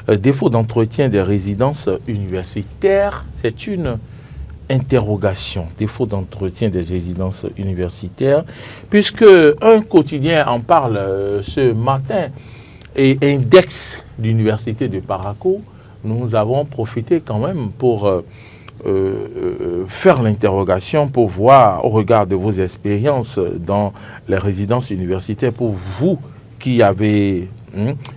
Défaut d'entretien des résidences universitaires, c'est une interrogation. Défaut d'entretien des résidences universitaires, puisque un quotidien en parle ce matin, et Index d'Université de Parakou, nous avons profité quand même pour faire l'interrogation, pour voir au regard de vos expériences dans les résidences universitaires, pour vous qui avez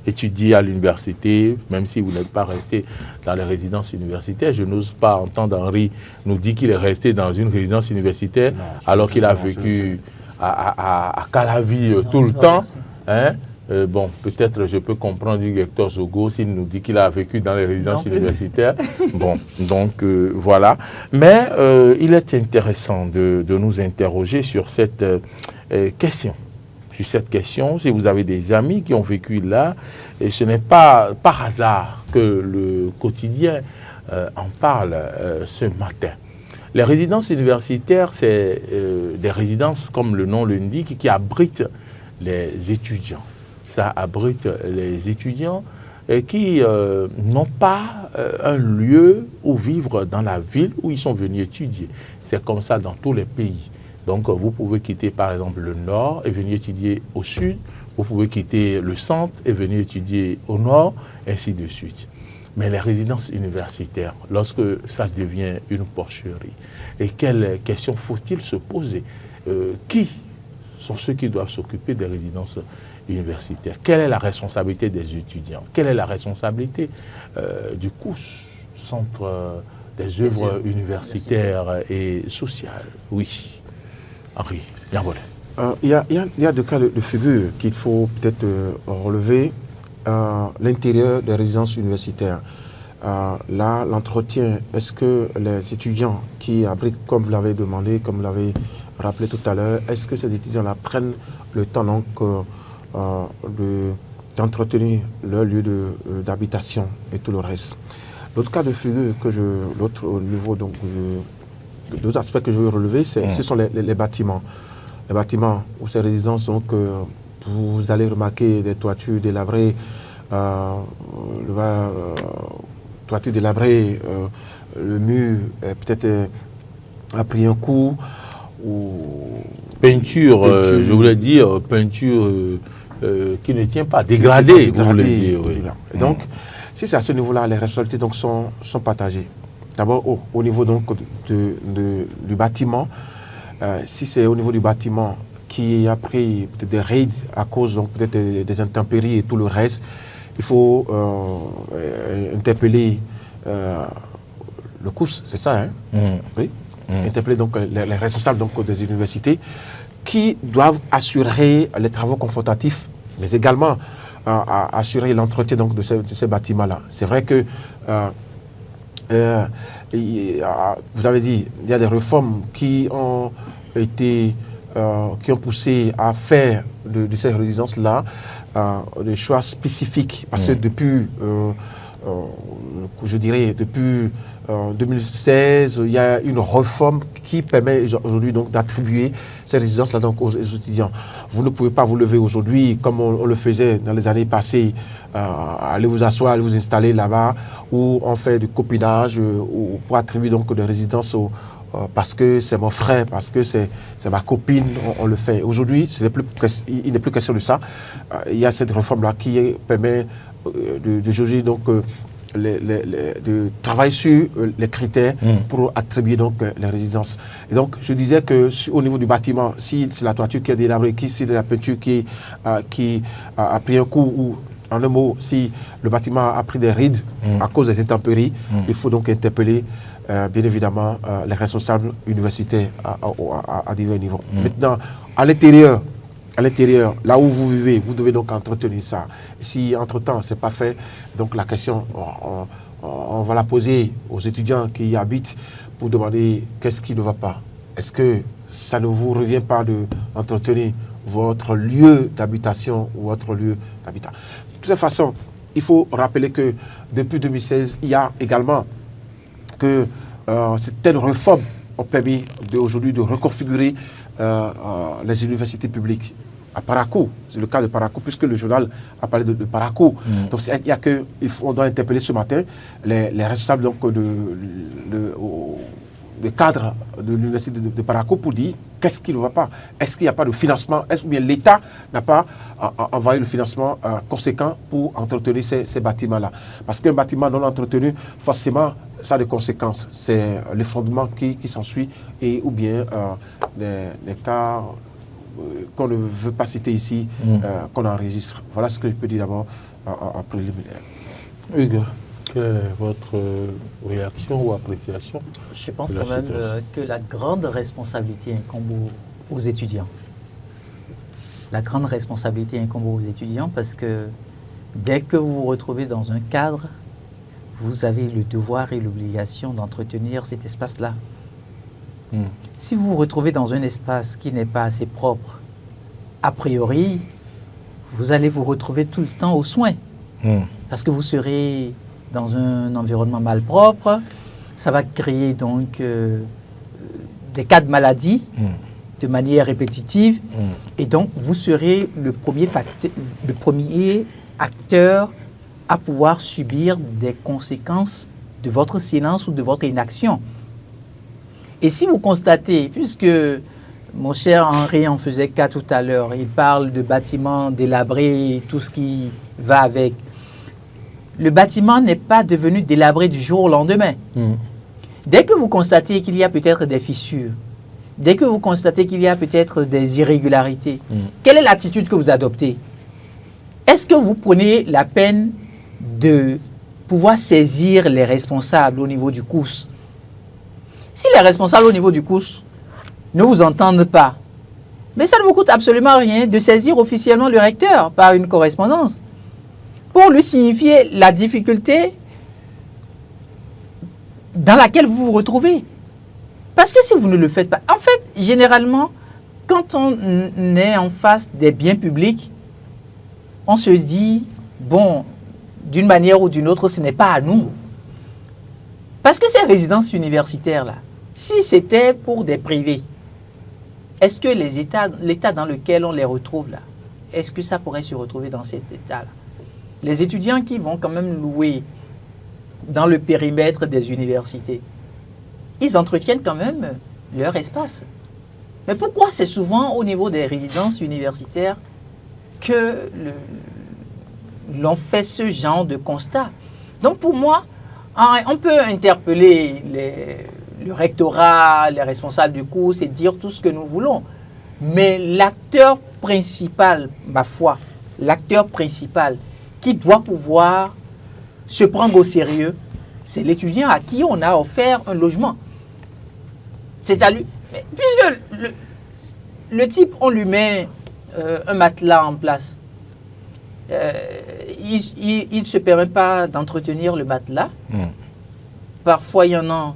étudié à l'université, même si vous n'êtes pas resté dans les résidences universitaires. Je n'ose pas entendre Henri nous dire qu'il est resté dans une résidence universitaire alors qu'il a vécu à Calavi tout le temps. Bon, peut-être je peux comprendre du directeur Zogo s'il nous dit qu'il a vécu dans les résidences universitaires. Bon, donc voilà. Mais il est intéressant de nous interroger sur cette question. Sur cette question, si vous avez des amis qui ont vécu là, et ce n'est pas par hasard que le quotidien en parle ce matin. Les résidences universitaires, c'est des résidences, comme le nom l'indique, qui abritent les étudiants. Ça abrite les étudiants qui n'ont pas un lieu où vivre dans la ville où ils sont venus étudier. C'est comme ça dans tous les pays. Donc, vous pouvez quitter, par exemple, le nord et venir étudier au sud. Vous pouvez quitter le centre et venir étudier au nord, ainsi de suite. Mais les résidences universitaires, lorsque ça devient une porcherie, et quelles questions faut-il se poser? Qui sont ceux qui doivent s'occuper des résidences universitaires? Quelle est la responsabilité des étudiants? Quelle est la responsabilité du COUS, Centre des œuvres universitaires et sociales? Oui. Henri, bien voilà. Il y a deux cas de figure qu'il faut peut-être relever. L'intérieur des résidences universitaires. Là, l'entretien, est-ce que les étudiants qui abritent, comme vous l'avez demandé, comme vous l'avez rappelé tout à l'heure, est-ce que ces étudiants-là prennent le temps donc d'entretenir leur lieu d'habitation et tout le reste? L'autre cas de figure l'autre niveau donc d'autres aspects que je veux relever, ce sont les bâtiments. Les bâtiments où ces résidences, donc, vous allez remarquer des toitures délabrées, toiture délabrée, le mur peut-être a pris un coup. Peinture, je voulais dire, peinture qui ne tient pas, dégradée, vous voulez dire. Oui. Et donc, si c'est à ce niveau-là, les responsabilités donc, sont partagées. D'abord, au niveau donc, du bâtiment, si c'est au niveau du bâtiment qui a pris peut-être des raids à cause donc, peut-être des intempéries et tout le reste, il faut interpeller le COUS, c'est ça, hein? Oui. Interpeller donc les responsables donc, des universités qui doivent assurer les travaux confortatifs, mais également assurer l'entretien donc, de ces bâtiments-là. C'est vrai que vous avez dit, il y a des réformes qui ont poussé à faire de ces résidences-là des choix spécifiques. Parce que depuis, je dirais, depuis 2016, il y a une réforme qui permet aujourd'hui donc d'attribuer ces résidences-là donc aux étudiants. Vous ne pouvez pas vous lever aujourd'hui comme on le faisait dans les années passées, aller vous asseoir, aller vous installer là-bas, où on fait du copinage pour attribuer donc des résidences parce que c'est mon frère, parce que c'est ma copine, on le fait. Aujourd'hui, il n'est plus question de ça. Il y a cette réforme-là qui permet de juger donc de travailler sur les critères pour attribuer donc les résidences. Et donc, je disais que au niveau du bâtiment, si c'est la toiture qui est délabrée, si c'est la peinture qui a pris un coup, ou en un mot, si le bâtiment a pris des rides à cause des intempéries, il faut donc interpeller bien évidemment les responsables universitaires à divers niveaux. Maintenant, à l'intérieur, là où vous vivez, vous devez donc entretenir ça. Si entre-temps, ce n'est pas fait, donc la question, on va la poser aux étudiants qui y habitent pour demander qu'est-ce qui ne va pas. Est-ce que ça ne vous revient pas d'entretenir votre lieu d'habitation ou votre lieu d'habitat? De toute façon, il faut rappeler que depuis 2016, il y a également que certaines réformes ont permis aujourd'hui de reconfigurer les universités publiques. à Parakou. C'est le cas de Parakou, puisque le journal a parlé de Parakou. Donc, on doit interpeller ce matin les responsables donc, des cadres de l'université de Parakou pour dire qu'est-ce qui ne va pas. Est-ce qu'il n'y a pas de financement? Est-ce que l'État n'a pas envoyé le financement conséquent pour entretenir ces bâtiments-là? Parce qu'un bâtiment non entretenu, forcément, ça a des conséquences. C'est les fondements qui s'ensuit ou bien des cas qu'on ne veut pas citer ici, qu'on enregistre. Voilà ce que je peux dire d'abord en préliminaire. Hugues, quelle est votre réaction ou appréciation? Je pense quand même que la grande responsabilité incombe aux étudiants. La grande responsabilité incombe aux étudiants parce que dès que vous vous retrouvez dans un cadre, vous avez le devoir et l'obligation d'entretenir cet espace-là. Si vous vous retrouvez dans un espace qui n'est pas assez propre, a priori, vous allez vous retrouver tout le temps aux soins. Parce que vous serez dans un environnement malpropre, ça va créer donc des cas de maladie de manière répétitive, et donc vous serez le premier acteur à pouvoir subir des conséquences de votre silence ou de votre inaction. Et si vous constatez, puisque mon cher Henri en faisait cas tout à l'heure, il parle de bâtiments délabrés et tout ce qui va avec. Le bâtiment n'est pas devenu délabré du jour au lendemain. Dès que vous constatez qu'il y a peut-être des fissures, dès que vous constatez qu'il y a peut-être des irrégularités, quelle est l'attitude que vous adoptez? Est-ce que vous prenez la peine de pouvoir saisir les responsables au niveau du COUS? Si les responsables au niveau du COUS ne vous entendent pas, mais ça ne vous coûte absolument rien de saisir officiellement le recteur par une correspondance pour lui signifier la difficulté dans laquelle vous vous retrouvez. Parce que si vous ne le faites pas, en fait, généralement, quand on est en face des biens publics, on se dit, bon, d'une manière ou d'une autre, ce n'est pas à nous. Parce que ces résidences universitaires-là, si c'était pour des privés, est-ce que l'état dans lequel on les retrouve là, est-ce que ça pourrait se retrouver dans cet état-là? Les étudiants qui vont quand même louer dans le périmètre des universités, ils entretiennent quand même leur espace. Mais pourquoi c'est souvent au niveau des résidences universitaires que l'on fait ce genre de constat? Donc pour moi, on peut interpeller le rectorat, les responsables du cours et dire tout ce que nous voulons. Mais l'acteur principal, ma foi, l'acteur principal qui doit pouvoir se prendre au sérieux, c'est l'étudiant à qui on a offert un logement. C'est à lui. Mais puisque le type, on lui met un matelas en place, il ne se permet pas d'entretenir le matelas. Parfois, il y en a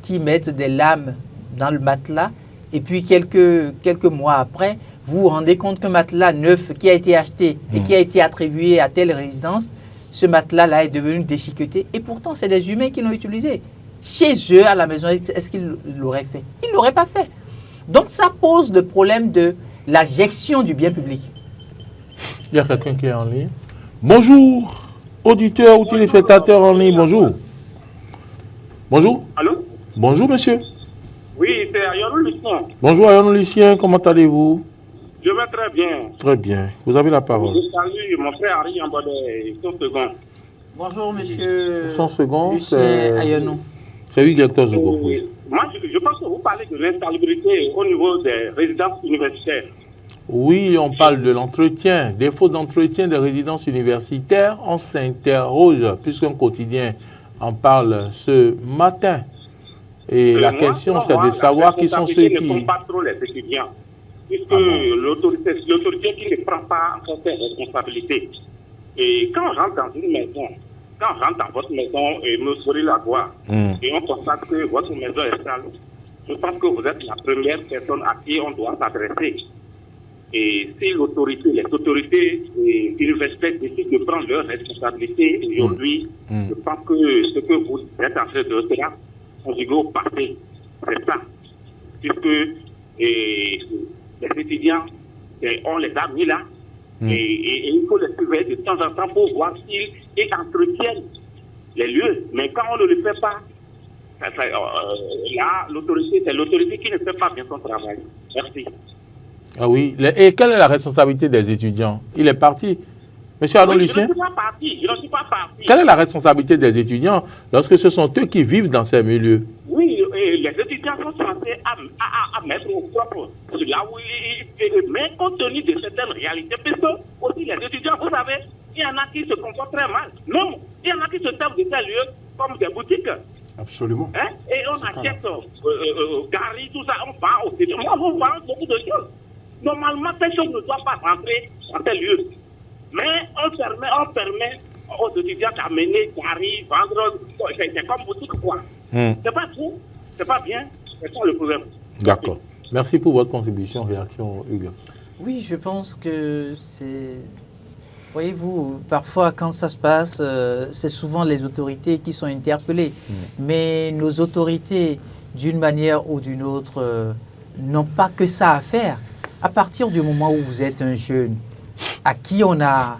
qui mettent des lames dans le matelas et puis quelques mois après, vous vous rendez compte qu'un matelas neuf qui a été acheté et qui a été attribué à telle résidence, ce matelas-là est devenu déchiqueté et pourtant, c'est des humains qui l'ont utilisé. Chez eux, à la maison, est-ce qu'ils l'auraient fait? Ils ne l'auraient pas fait. Donc, ça pose le problème de la gestion du bien public. Il y a quelqu'un qui est en ligne. Bonjour, auditeurs ou téléspectateurs en ligne, bonjour. Bonjour. Allô? Bonjour, monsieur. Oui, c'est Ayonou Lucien. Bonjour, Ayonou Lucien, comment allez-vous? Je vais très bien. Très bien, vous avez la parole. Je salue mon frère Henri en bas de 100 secondes. Bonjour, monsieur 100 secondes, Lucien Ayonou. C'est Hugues Hector Zougo, oui. Moi, je pense que vous parlez de l'insalubrité au niveau des résidences universitaires. Oui, on parle de l'entretien, défaut d'entretien des résidences universitaires. On s'interroge, puisqu'un quotidien en parle ce matin. Et la question, c'est de savoir qui sont ceux qui... ne sont pas trop les étudiants, puisque l'autorité qui ne prend pas en compte ses responsabilités. Et quand on rentre dans une maison, quand on rentre dans votre maison et me sourit la voix, et on constate que votre maison est sale, je pense que vous êtes la première personne à qui on doit s'adresser. Et si les autorités universitaires décident de prendre leurs responsabilités aujourd'hui, je pense que ce que vous êtes en train de faire, on dit au passé, c'est ça. Puisque les étudiants on les a mis là. Et il faut les surveiller de temps en temps pour voir s'ils entretiennent les lieux. Mais quand on ne le fait pas, là, c'est l'autorité qui ne fait pas bien son travail. Merci. Ah oui. Et quelle est la responsabilité des étudiants? Il est parti. Monsieur Arnaud Lucien? Je ne suis pas parti. Quelle est la responsabilité des étudiants lorsque ce sont eux qui vivent dans ces milieux? Oui, les étudiants sont censés à mettre au propre cela, mais compte tenu de certaines réalités, parce que aussi les étudiants, vous savez, il y en a qui se comportent très mal. Non, il y en a qui se servent de ces lieux comme des boutiques. Absolument. Hein? Et on achète Gary, tout ça, on vend aux étudiants. On vend beaucoup de choses. Normalement, ces choses ne doivent pas rentrer dans ces lieux. Mais on permet aux étudiants d'amener Gary, vendre, c'est comme boutique quoi. C'est pas tout, c'est pas bien, c'est ça le problème. D'accord. Merci pour votre contribution. Réaction, Hugo. Oui, je pense que c'est... Voyez-vous, parfois quand ça se passe, c'est souvent les autorités qui sont interpellées. Mais nos autorités, d'une manière ou d'une autre, n'ont pas que ça à faire. À partir du moment où vous êtes un jeune, à qui on a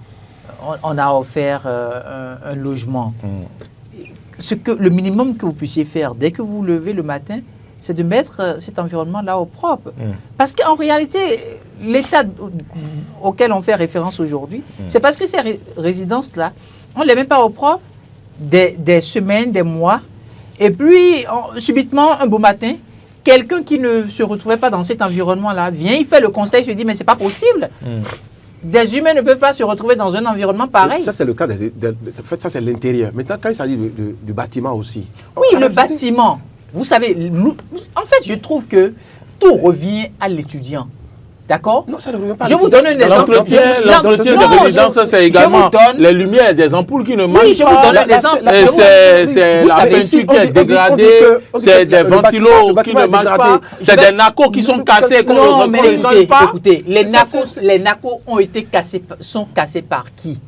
offert un logement, le minimum que vous puissiez faire dès que vous vous levez le matin, c'est de mettre cet environnement-là au propre. Parce qu'en réalité, l'état auquel on fait référence aujourd'hui, c'est parce que ces résidences-là, on ne les met pas au propre des semaines, des mois, et puis subitement, un beau matin, quelqu'un qui ne se retrouvait pas dans cet environnement-là vient, il fait le constat, il se dit, mais c'est pas possible. Des humains ne peuvent pas se retrouver dans un environnement pareil. Ça, c'est le cas en fait, ça, c'est l'intérieur. Maintenant, quand il s'agit du bâtiment aussi. Oui, le bâtiment. Vous savez, en fait, je trouve que tout revient à l'étudiant. D'accord? Non, ça ne revient pas. Je vous donne un exemple. L'entretien des résidences, c'est également les lumières des ampoules qui ne marchent pas. Oui, je vous donne un exemple. C'est la peinture qui est dégradée, c'est des ventilos qui ne marchent pas, c'est des nacos qui sont cassés. Non, mais écoutez, les nacos sont cassés par qui?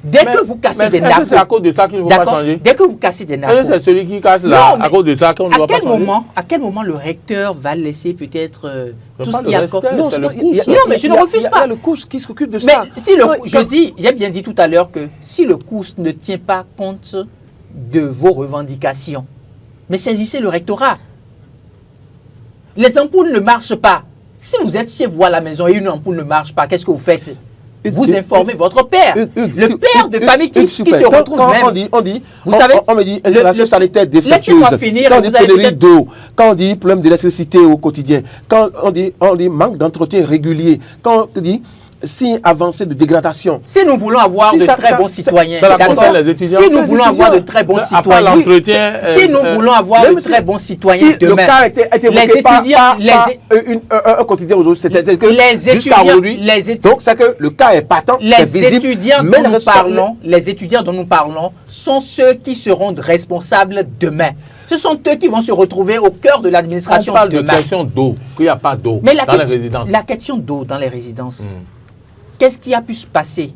Dès que vous cassez des nacos, c'est à cause de ça qu'ils ne vont pas changer. Dès que vous cassez des nacos, c'est celui qui casse là, à cause de ça qu'on ne va pas changer. À quel moment le recteur va laisser peut-être tout ce qui est encore... Non, mais je ne refuse pas. Il y a le COUS qui s'occupe de ça. Mais si j'ai bien dit tout à l'heure que si le COUS ne tient pas compte de vos revendications, mais saisissez le rectorat. Les ampoules ne marchent pas. Si vous êtes chez vous à la maison et une ampoule ne marche pas, qu'est-ce que vous faites? Vous informez votre père, le père de famille qui se retrouve quand même. Vous savez, on me dit installation sanitaire défectueuse. Laissez-moi finir. Quand on dit pénurie d'eau, quand on dit problème d'électricité au quotidien, quand on dit manque d'entretien régulier, quand on dit signe avancé de dégradation. Si nous voulons avoir de très bons citoyens, si nous voulons avoir de très bons citoyens, si nous voulons avoir de très bons citoyens demain, le cas a été évoqué par un quotidien aujourd'hui, c'est-à-dire que jusqu'à aujourd'hui, donc c'est que le cas est patent, les étudiants dont nous parlons sont ceux qui seront responsables demain. Ce sont eux qui vont se retrouver au cœur de l'administration demain. On parle de question d'eau, qu'il n'y a pas d'eau dans les résidences. La question d'eau dans les résidences, qu'est-ce qui a pu se passer?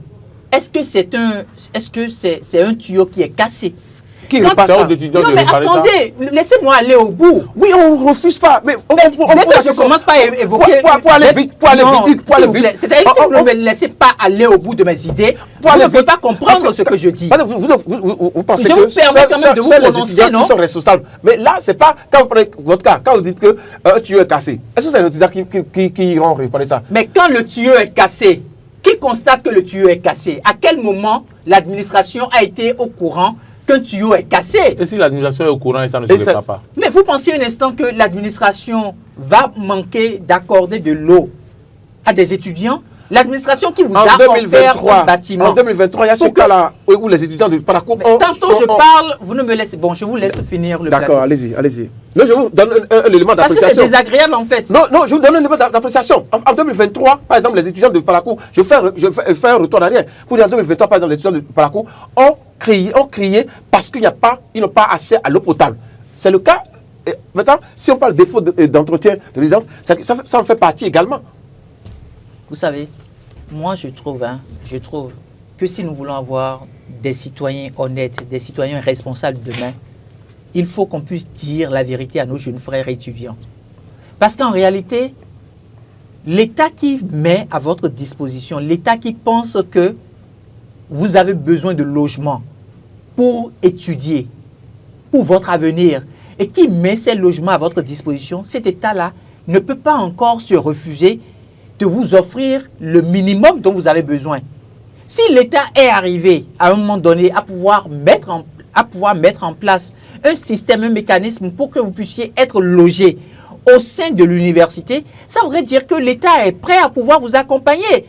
Est-ce que c'est un tuyau qui est cassé? Qui répare ça? Non, mais attendez, laissez-moi aller au bout. Oui, on ne refuse pas. Mais dès que je commence pas à évoquer... Pour aller vite, c'est-à-dire si vous ne me laissez pas aller au bout de mes idées, vous ne pouvez pas comprendre ce que je dis. Vous pensez que seuls les étudiants qui sont responsables. Mais là, c'est pas... Quand vous prenez votre cas, quand vous dites qu'un tuyau est cassé, est-ce que c'est les étudiants qui iront réparer ça? Mais quand le tuyau est cassé, qui constate que le tuyau est cassé? À quel moment l'administration a été au courant qu'un tuyau est cassé? Et si l'administration est au courant et ça ne se répare pas? Mais vous pensez un instant que l'administration va manquer d'accorder de l'eau à des étudiants? L'administration qui vous a offert un bâtiment. En 2023, il y a ce cas-là où les étudiants du parcours... Tantôt je parle, vous ne me laissez... Bon, je vous laisse finir le plateau. D'accord, allez-y. Non, je vous donne un élément d'appréciation. Parce que c'est désagréable en fait. Non, je vous donne un élément d'appréciation. En 2023, par exemple, les étudiants du parcours, je fais un retour en arrière. Pour dire en 2023, par exemple, les étudiants du parcours ont crié parce qu'ils n'ont pas accès à l'eau potable. C'est le cas. Et maintenant, si on parle défaut d'entretien de résidence, ça en fait partie également. Vous savez, moi je trouve que si nous voulons avoir des citoyens honnêtes, des citoyens responsables demain, il faut qu'on puisse dire la vérité à nos jeunes frères étudiants. Parce qu'en réalité, l'État qui met à votre disposition, l'État qui pense que vous avez besoin de logement pour étudier, pour votre avenir, et qui met ces logements à votre disposition, cet État-là ne peut pas encore se refuser de vous offrir le minimum dont vous avez besoin. Si l'État est arrivé à un moment donné à pouvoir mettre en place un système, un mécanisme pour que vous puissiez être logé au sein de l'université, ça voudrait dire que l'État est prêt à pouvoir vous accompagner.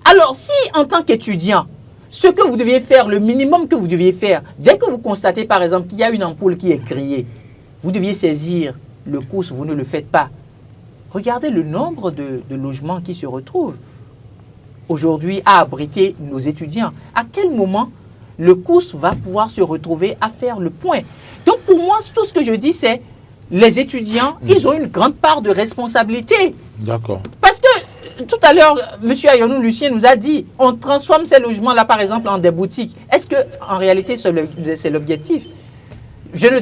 Alors si en tant qu'étudiant, ce que vous deviez faire, le minimum que vous deviez faire, dès que vous constatez par exemple qu'il y a une ampoule qui est grillée, vous deviez saisir le COUS, vous ne le faites pas. Regardez le nombre de logements qui se retrouvent aujourd'hui à abriter nos étudiants. À quel moment le COUS va pouvoir se retrouver à faire le point? Donc pour moi, tout ce que je dis, c'est les étudiants, ils ont une grande part de responsabilité. D'accord. Parce que tout à l'heure, M. Ayonou Lucien nous a dit, on transforme ces logements-là, par exemple, en des boutiques. Est-ce qu'en réalité, c'est l'objectif? Je ne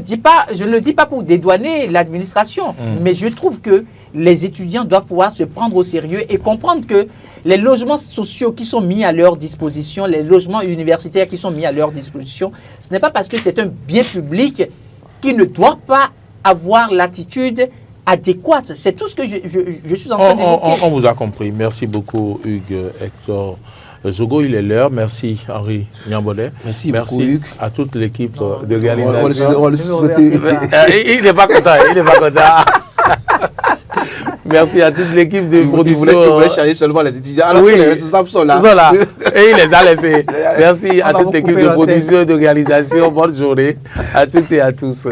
le dis pas pour dédouaner l'administration, mais je trouve que les étudiants doivent pouvoir se prendre au sérieux et comprendre que les logements sociaux qui sont mis à leur disposition, les logements universitaires qui sont mis à leur disposition, ce n'est pas parce que c'est un bien public qui ne doit pas avoir l'attitude adéquate. C'est tout ce que je suis en train d'évoquer. On vous a compris. Merci beaucoup, Hugues Hector Zogo. Il est l'heure. Merci, Henri Niambollet. Merci beaucoup, Hugues. À toute l'équipe de réalisation. On va le souhaiter. Il n'est pas content. Il n'est pas content. Merci à toute l'équipe de production. Vous voulez charger seulement les étudiants. Alors oui, les responsables sont là. Ils sont là. Et il les a laissés. Merci à toute l'équipe de production et de réalisation. Bonne journée à toutes et à tous.